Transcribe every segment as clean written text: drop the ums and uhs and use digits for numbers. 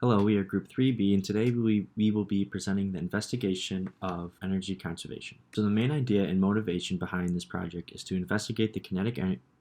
Hello, we are Group 3B, and today we will be presenting the investigation of energy conservation. So the main idea and motivation behind this project is to investigate the kinetic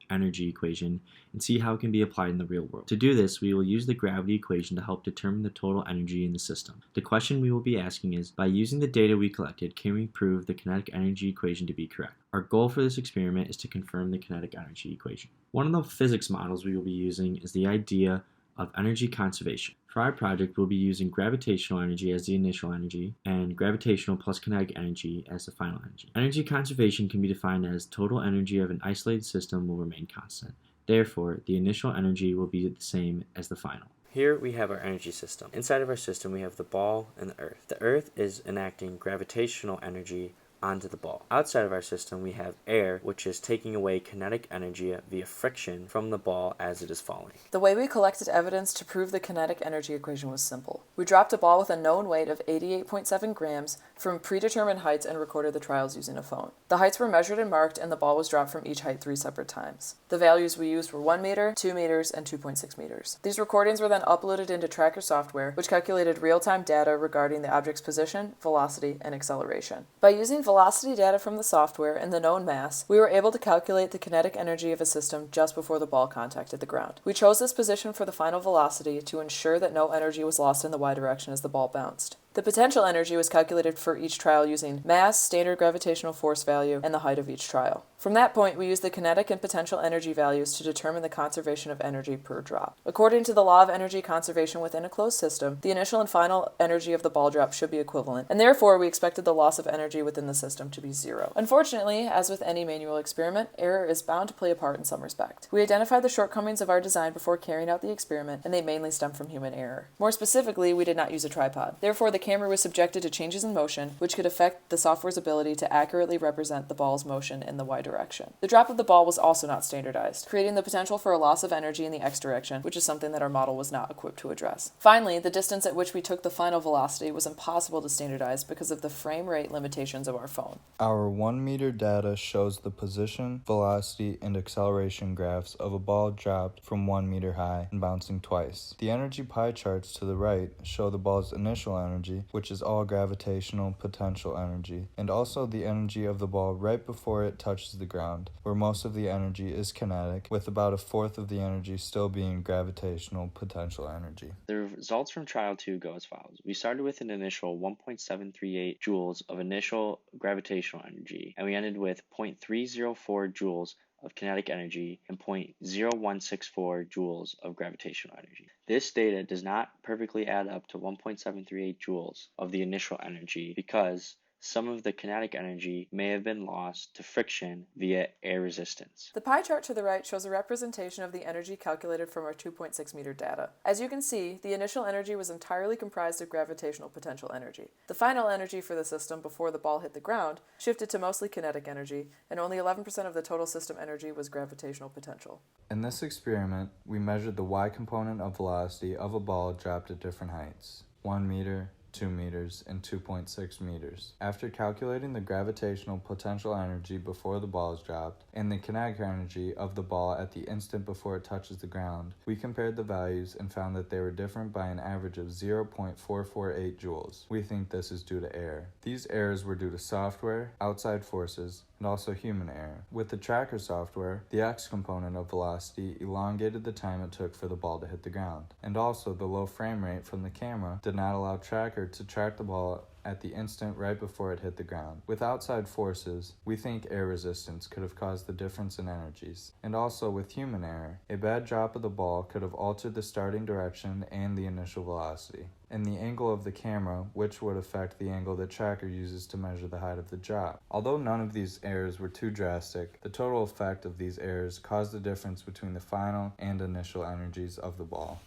energy equation and see how it can be applied in the real world. To do this, we will use the gravity equation to help determine the total energy in the system. The question we will be asking is, by using the data we collected, can we prove the kinetic energy equation to be correct? Our goal for this experiment is to confirm the kinetic energy equation. One of the physics models we will be using is the idea of energy conservation. For our project, we'll be using gravitational energy as the initial energy and gravitational plus kinetic energy as the final energy. Energy conservation can be defined as total energy of an isolated system will remain constant. Therefore, the initial energy will be the same as the final. Here we have our energy system. Inside of our system, we have the ball and the Earth. The Earth is enacting gravitational energy onto the ball. Outside of our system, we have air, which is taking away kinetic energy via friction from the ball as it is falling. The way we collected evidence to prove the kinetic energy equation was simple. We dropped a ball with a known weight of 88.7 grams from predetermined heights and recorded the trials using a phone. The heights were measured and marked, and the ball was dropped from each height 3 separate times. The values we used were 1 meter, 2 meters, and 2.6 meters. These recordings were then uploaded into tracker software, which calculated real-time data regarding the object's position, velocity, and acceleration. By using velocity data from the software and the known mass, we were able to calculate the kinetic energy of a system just before the ball contacted the ground. We chose this position for the final velocity to ensure that no energy was lost in the y direction as the ball bounced. The potential energy was calculated for each trial using mass, standard gravitational force value, and the height of each trial. From that point, we used the kinetic and potential energy values to determine the conservation of energy per drop. According to the law of energy conservation within a closed system, the initial and final energy of the ball drop should be equivalent, and therefore we expected the loss of energy within the system to be zero. Unfortunately, as with any manual experiment, error is bound to play a part in some respect. We identified the shortcomings of our design before carrying out the experiment, and they mainly stem from human error. More specifically, we did not use a tripod. Therefore, the camera was subjected to changes in motion, which could affect the software's ability to accurately represent the ball's motion in the y direction. The drop of the ball was also not standardized, creating the potential for a loss of energy in the x direction, which is something that our model was not equipped to address. Finally, the distance at which we took the final velocity was impossible to standardize because of the frame rate limitations of our phone. Our 1 meter data shows the position, velocity, and acceleration graphs of a ball dropped from 1 meter high and bouncing twice. The energy pie charts to the right show the ball's initial energy, which is all gravitational potential energy, and also the energy of the ball right before it touches the ground, where most of the energy is kinetic, with about a fourth of the energy still being gravitational potential energy. The results from trial 2 go as follows. We started with an initial 1.738 joules of initial gravitational energy, and we ended with 0.304 joules of kinetic energy and 0.0164 joules of gravitational energy. This data does not perfectly add up to 1.738 joules of the initial energy because some of the kinetic energy may have been lost to friction via air resistance. The pie chart to the right shows a representation of the energy calculated from our 2.6 meter data. As you can see, the initial energy was entirely comprised of gravitational potential energy. The final energy for the system before the ball hit the ground shifted to mostly kinetic energy, and only 11% of the total system energy was gravitational potential. In this experiment, we measured the y component of velocity of a ball dropped at different heights, 1 meter, 2 meters, and 2.6 meters. After calculating the gravitational potential energy before the ball is dropped and the kinetic energy of the ball at the instant before it touches the ground, we compared the values and found that they were different by an average of 0.448 joules. We think this is due to error. These errors were due to software, outside forces, and also human error. With the tracker software, the x component of velocity elongated the time it took for the ball to hit the ground, and also the low frame rate from the camera did not allow tracker to track the ball at the instant right before it hit the ground. With outside forces, we think air resistance could have caused the difference in energies. And also with human error, a bad drop of the ball could have altered the starting direction and the initial velocity, and the angle of the camera, which would affect the angle the tracker uses to measure the height of the drop. Although none of these errors were too drastic, the total effect of these errors caused the difference between the final and initial energies of the ball.